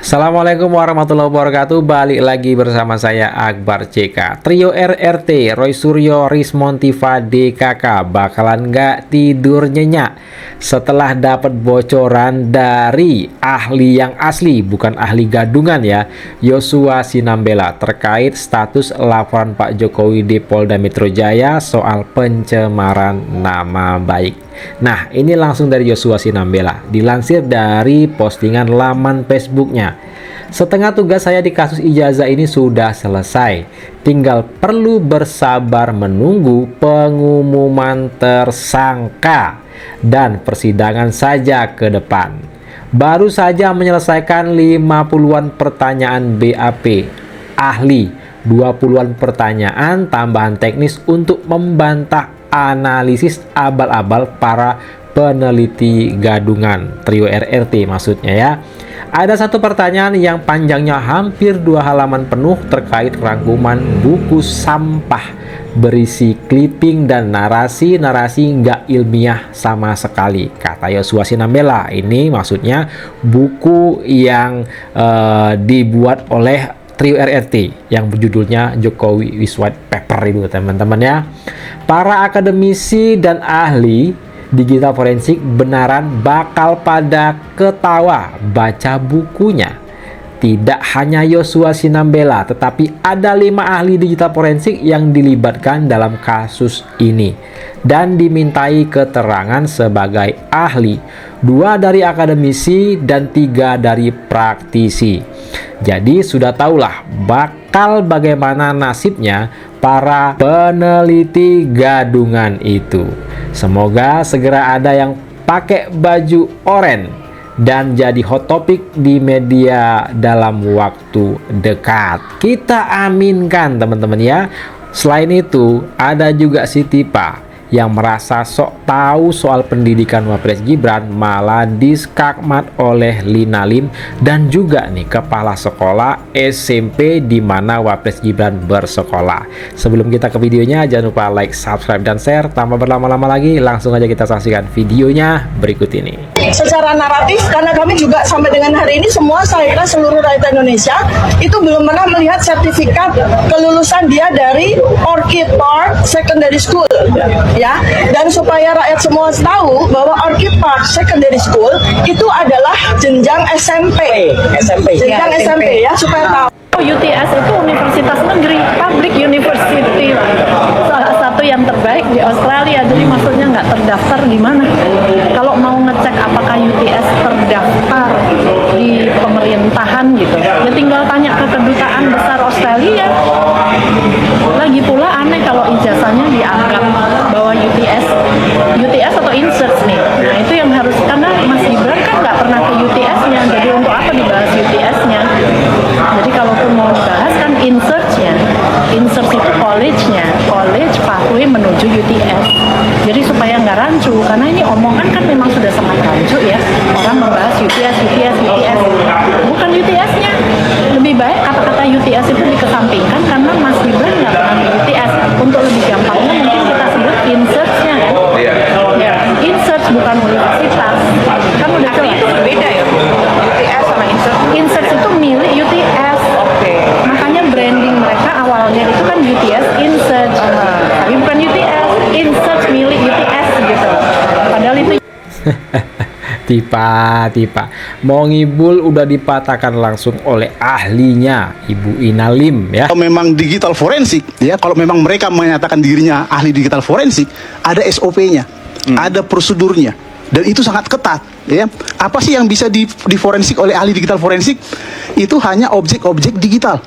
Assalamualaikum warahmatullahi wabarakatuh. Balik lagi bersama saya Akbar CK. Trio RRT Roy Suryo, Rismontiva, DKK bakalan nggak tidur nyenyak setelah dapat bocoran dari ahli yang asli, bukan ahli gadungan ya, Joshua Sinambela, terkait status laporan Pak Jokowi di Polda Metro Jaya soal pencemaran nama baik. Nah, ini langsung dari Joshua Sinambela, dilansir dari postingan laman Facebooknya. Setengah tugas saya di kasus ijazah ini sudah selesai. Tinggal perlu bersabar menunggu pengumuman tersangka dan persidangan saja ke depan. Baru saja menyelesaikan 50-an pertanyaan BAP ahli, 20-an pertanyaan tambahan teknis untuk membantah analisis abal-abal para peneliti gadungan trio RRT maksudnya ya. Ada satu pertanyaan yang panjangnya hampir 2 halaman penuh terkait rangkuman buku sampah berisi clipping dan narasi-narasi nggak ilmiah sama sekali, kata Joshua Sinambela. Ini maksudnya buku yang dibuat oleh trio RRT yang berjudulnya Jokowi is White Paper itu teman-teman ya. Para akademisi dan ahli digital forensik benaran bakal pada ketawa baca bukunya. Tidak hanya Joshua Sinambela, tetapi ada 5 ahli digital forensik yang dilibatkan dalam kasus ini dan dimintai keterangan sebagai ahli, 2 dari akademisi dan 3 dari praktisi. Jadi sudah tahulah bakal bagaimana nasibnya para peneliti gadungan itu. Semoga segera ada yang pakai baju oranye dan jadi hot topic di media dalam waktu dekat. Kita aminkan teman-teman ya. Selain itu ada juga si Tipa yang merasa sok tahu soal pendidikan Wapres Gibran, malah diskakmat oleh Lina Lim dan juga nih kepala sekolah SMP di mana Wapres Gibran bersekolah. Sebelum kita ke videonya, jangan lupa like, subscribe, dan share. Tanpa berlama-lama lagi, langsung aja kita saksikan videonya berikut ini. Secara naratif, karena kami juga sampai dengan hari ini semua, saya kira seluruh rakyat Indonesia itu belum pernah melihat sertifikat kelulusan dia dari Orchid Park Secondary School ya. Dan supaya rakyat semua tahu bahwa Orchid Park Secondary School itu adalah jenjang SMP jenjang ya, SMP ya, supaya tahu. UTS itu universitas negeri, public university lah. Salah satu yang terbaik di Australia. Jadi maksudnya nggak terdaftar di mana? Kalau mau ngecek apakah UTS terdaftar di pemerintahan gitu, ya tinggal tanya ke kedutaan besar Australia. Lagi pula aneh kalau ijazahnya dianggap bahwa UTS atau insert nih. Nah itu yang harus, karena Mas Gibran kan nggak pernah ke UTS-nya. Jadi untuk apa dibahas UTS-nya? Jadi kalaupun mau dibahas kan insert-nya. Insert itu college-nya, college pathway menuju UTS. Jadi supaya nggak rancu, karena ini omongan kan memang sudah sangat rancu ya. Orang membahas UTS. Bukan UTS-nya. Lebih baik kata-kata UTS itu dikesampingkan karena Mas Gibran nggak pernah ke UTS. Untuk lebih gampangnya mungkin kita sebut insert-nya kan? Ya, insert bukan universitas. Kan udah jelas. Itu berbeda ya, UTS sama insert. Insert itu milik UTS. Makanya branding mereka awalnya itu kan UTS insert, tapi bukan UTS. Insert milik UTS gitu. Padahal itu Tipa mau ngibul udah dipatahkan langsung oleh ahlinya Ibu Ina Lim ya. Kalau memang digital forensik ya, kalau memang mereka menyatakan dirinya ahli digital forensik, ada SOP-nya, ada prosedurnya, dan itu sangat ketat ya. Apa sih yang bisa diforensik oleh ahli digital forensik? Itu hanya objek-objek digital.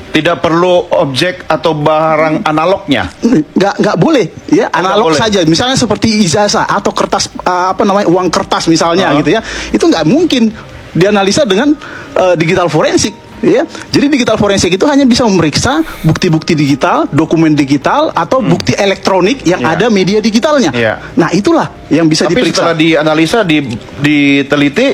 Tidak perlu objek atau barang analognya. Nggak boleh ya, analog saja. Misalnya seperti ijazah atau kertas uang kertas misalnya gitu ya. Itu nggak mungkin dianalisa dengan digital forensik ya. Jadi digital forensik itu hanya bisa memeriksa bukti-bukti digital, dokumen digital, atau bukti elektronik yang ada media digitalnya. Nah itulah yang bisa tapi diperiksa. Setelah dianalisa, diteliti,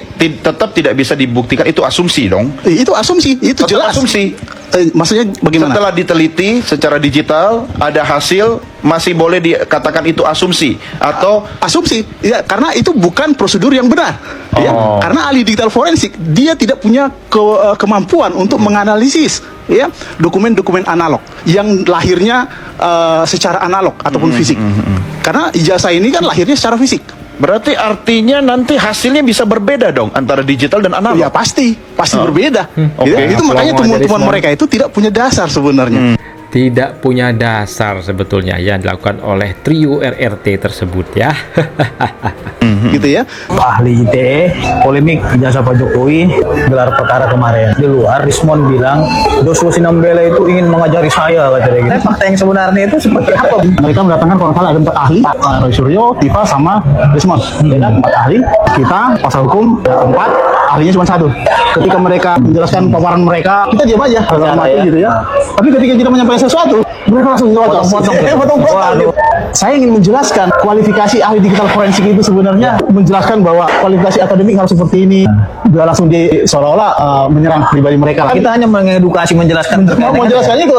tetap tidak bisa dibuktikan. Itu asumsi dong. Itu asumsi, itu tetap jelas asumsi. Maksudnya bagaimana? Setelah diteliti secara digital, ada hasil masih boleh dikatakan itu asumsi atau asumsi ya, karena itu bukan prosedur yang benar ya, karena ahli digital forensik dia tidak punya kemampuan untuk menganalisis ya dokumen-dokumen analog yang lahirnya secara analog ataupun fisik, karena ijazah ini kan lahirnya secara fisik. berarti artinya nanti hasilnya bisa berbeda dong antara digital dan analog. Ya pasti berbeda. Oke. Itu makanya temuan-temuan mereka itu tidak punya dasar sebenarnya. Tidak punya dasar sebetulnya yang dilakukan oleh trio RRT tersebut ya. Gitu ya. Ahli ITE polemik ijazah Pak Jokowi gelar perkara kemarin. Di luar Rismond bilang Joshua Sinambela itu ingin mengajari saya katanya gitu. Fakta yang sebenarnya itu seperti apa? Mereka mendatangkan kalau salah ada 4 ahli, Roy Suryo, Tifa sama Rismond. Ya, 4 ahli, kita pasal hukum 4, ahlinya cuma 1. Ketika mereka menjelaskan paparan mereka, kita diam aja dalam mati gitu ya. Tapi ketika kita menyampaikan sesuatu, mereka langsung potong. Saya ingin menjelaskan kualifikasi ahli digital forensik itu sebenarnya menjelaskan bahwa kualifikasi akademik harus seperti ini. Dia langsung seolah-olah menyerang pribadi mereka. Kita hanya mengedukasi, menjelaskan. Mau menjelaskannya itu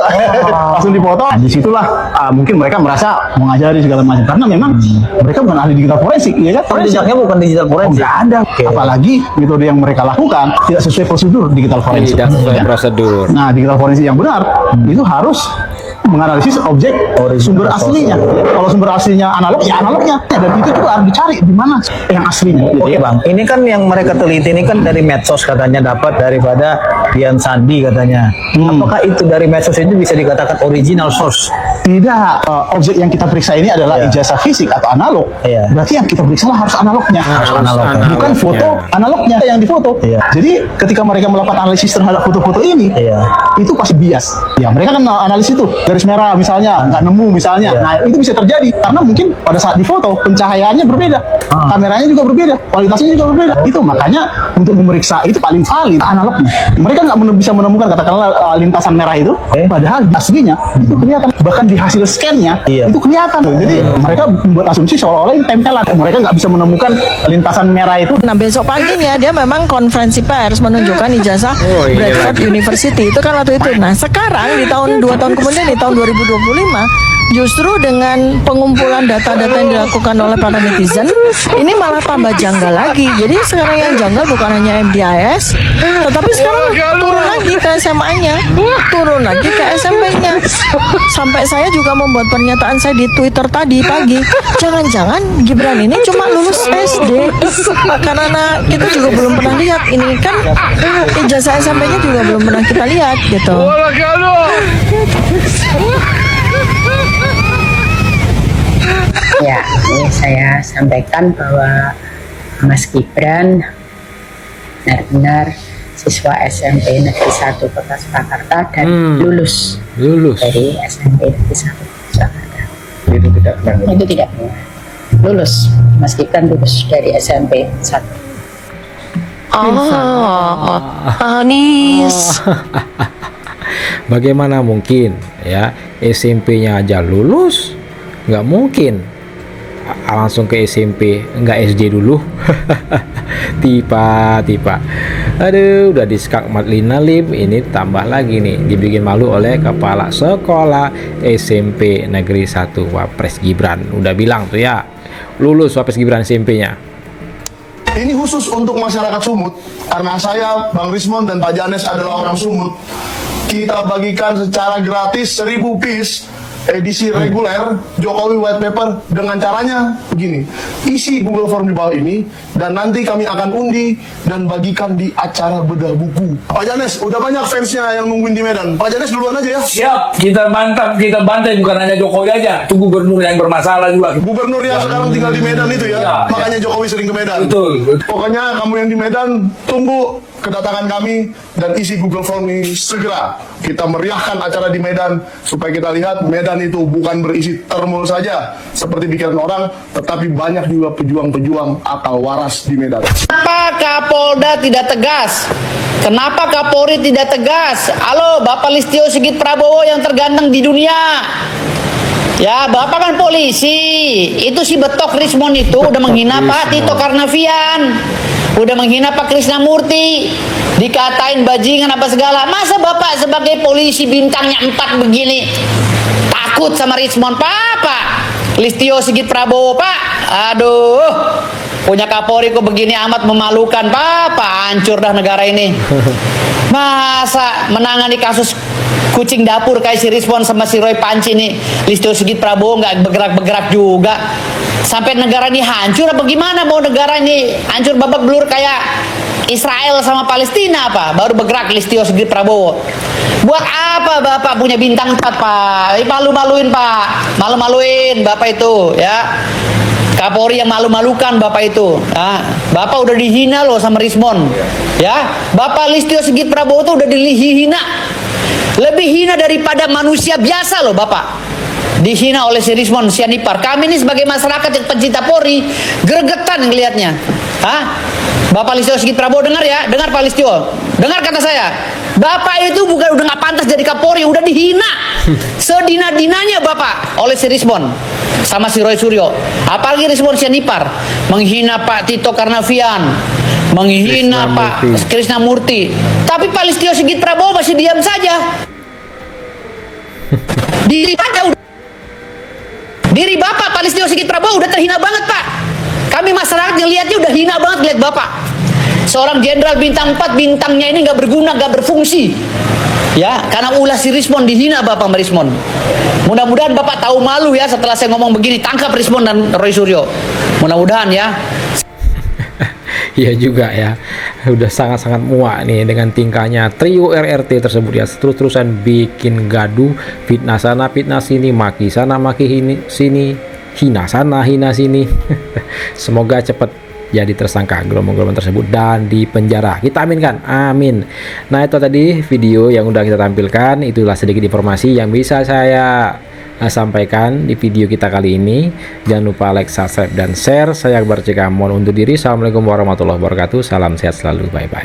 langsung dipotong. Di situlah mungkin mereka merasa mengajari segala macam karena memang mereka bukan ahli digital forensik, ya kan? Jejaknya bukan digital forensik. Nggak ada. Apalagi metode yang mereka lakukan tidak sesuai prosedur digital forensik. Tidak sesuai prosedur. Nah, digital forensik yang benar itu harus menganalisis objek sumber aslinya. Kalau sumber aslinya analog, ya analognya. Dan itu juga harus dicari di mana yang aslinya. Oke Bang, ini kan yang mereka teliti ini kan dari medsos katanya dapat daripada Dian Sandi katanya. Apakah itu dari medsos itu bisa dikatakan original source? Tidak. Objek yang kita periksa ini adalah ijazah fisik atau analog. Iya. Berarti yang kita periksa harus analognya. analognya. Bukan foto analognya yang difoto. Iya. Jadi ketika mereka melakukan analisis terhadap foto-foto ini, itu pasti bias. Ya mereka kan analisis itu garis merah misalnya, nggak nemu misalnya. Nah itu bisa terjadi karena mungkin pada saat difoto pencahayaannya berbeda, kameranya juga berbeda, kualitasnya juga berbeda. Itu makanya untuk memeriksa itu paling valid analognya. Mereka nggak bisa menemukan katakanlah lintasan merah itu, padahal aslinya itu kelihatan. Bahkan di hasil scan-nya itu kelihatan. Jadi mereka membuat asumsi seolah-olah ini tempelan. Mereka nggak bisa menemukan lintasan merah itu. Nah besok paginya dia memang konferensi pers menunjukkan ijazah Bradford University itu kan waktu itu. Nah sekarang di tahun 2 tahun kemudian di tahun 2025 justru dengan pengumpulan data-data yang dilakukan oleh para netizen ini malah tambah janggal lagi. Jadi sekarang yang janggal bukan hanya MDIS, tetapi sekarang turun lagi ke SMA-nya, turun lagi ke SMP-nya. Sampai saya juga membuat pernyataan saya di Twitter tadi pagi, jangan-jangan Gibran ini cuma lulus SD, karena kita juga belum pernah lihat ini kan ijazah SMP-nya juga belum pernah kita lihat gitu. Ya, ini saya sampaikan bahwa Mas Gibran benar-benar siswa SMP Negeri 1 Kota Surakarta dan lulus dari SMP Negeri 1 Surakarta. Itu tidak benar. Itu tidak benar. Lulus, Mas Gibran lulus dari SMP 1. Anis. Bagaimana mungkin ya SMP-nya aja lulus? Nggak mungkin langsung ke SMP, nggak SD dulu. tipa aduh, udah diskak Madlina Lim, ini tambah lagi nih dibikin malu oleh kepala sekolah SMP Negeri 1 Wapres Gibran. Udah bilang tuh ya lulus Wapres Gibran SMP-nya. Ini khusus untuk masyarakat Sumut, karena saya, Bang Rismond dan Pak Janes adalah orang Sumut. Kita bagikan secara gratis 1000 piece edisi reguler Jokowi White Paper dengan caranya begini. Isi Google Form di bawah ini dan nanti kami akan undi dan bagikan di acara bedah buku. Pak Janes, udah banyak fansnya yang nungguin di Medan. Pak Janes duluan aja ya. Siap, kita bantah, kita bantai bukan hanya Jokowi aja, itu gubernur yang bermasalah juga. Gubernur yang sekarang tinggal di Medan itu ya, makanya Jokowi sering ke Medan. Betul. Pokoknya kamu yang di Medan, tunggu kedatangan kami dan isi Google Form ini segera. Kita meriahkan acara di Medan supaya kita lihat Medan itu bukan berisi termul saja seperti pikiran orang, tetapi banyak juga pejuang-pejuang akal waras di Medan. Kenapa Kapolda tidak tegas? Kenapa Kapolri tidak tegas? Halo, Bapak Listio Sigit Prabowo yang terganteng di dunia. Ya, Bapak kan polisi. Itu si betok Rismond itu udah menghina Pak Tito Karnavian. Udah menghina Pak Krisnamurti. Dikatain bajingan apa segala. Masa Bapak sebagai polisi bintangnya 4 begini takut sama Rismon, Pak. Listio Sigit Prabowo, Pak. Aduh, punya Kapolri kok begini amat memalukan, Pak. Hancur dah negara ini. Masa menangani kasus kucing dapur kayak si Rismon sama si Roy Panci nih, Listio Sigit Prabowo nggak bergerak-bergerak juga. Sampai negara ini hancur apa gimana? Mau negara ini hancur babak belur kayak Israel sama Palestina apa? Baru bergerak Listio Sigit Prabowo. Buat apa Bapak punya bintang 4, Pak? Malu-maluin, Pak. Malu-maluin Bapak itu, ya. Kapolri yang malu-malukan Bapak itu. Nah, Bapak udah dihina loh sama Rismon. Ya, Bapak Listio Sigit Prabowo itu udah dihina. Lebih hina daripada manusia biasa loh Bapak. Dihina oleh si Rismon Sianipar. Kami ini sebagai masyarakat yang pencinta Polri gregetan ngelihatnya. Hah? Bapak Listio Sigit Prabowo dengar ya, dengar Pak Listio, dengar kata saya. Bapak itu bukan udah nggak pantas jadi Kapolri, udah dihina sedina-dinanya Bapak oleh si Rismon sama si Roy Suryo. Apalagi Rismon Sianipar menghina Pak Tito Karnavian, menghina Pak Krisnamurti. Tapi Pak Listio Sigit Prabowo masih diam saja. Diri Bapak Pak Listio Sigit Prabowo udah terhina banget, Pak. Kami masyarakat ngelihatnya udah hina banget lihat Bapak. Seorang jenderal bintang 4, bintangnya ini nggak berguna, nggak berfungsi. Ya, karena ulah si Rismon dihina Bapak Rismon. Mudah-mudahan Bapak tahu malu ya setelah saya ngomong begini, tangkap Rismon dan Roy Suryo. Mudah-mudahan ya. Iya juga ya, udah sangat-sangat muak nih dengan tingkahnya trio RRT tersebut ya, terus-terusan bikin gaduh, fitnah sana fitnah sini, maki sana maki sini, hina sana hina sini. Semoga cepat jadi tersangka gelombang-gelombang tersebut dan dipenjara, kita aminkan, amin. Nah itu tadi video yang udah kita tampilkan, itulah sedikit informasi yang bisa saya sampaikan di video kita kali ini. Jangan lupa like, subscribe, dan share. Saya Akbar CK mohon undur diri. Assalamualaikum warahmatullahi wabarakatuh. Salam sehat selalu, bye bye.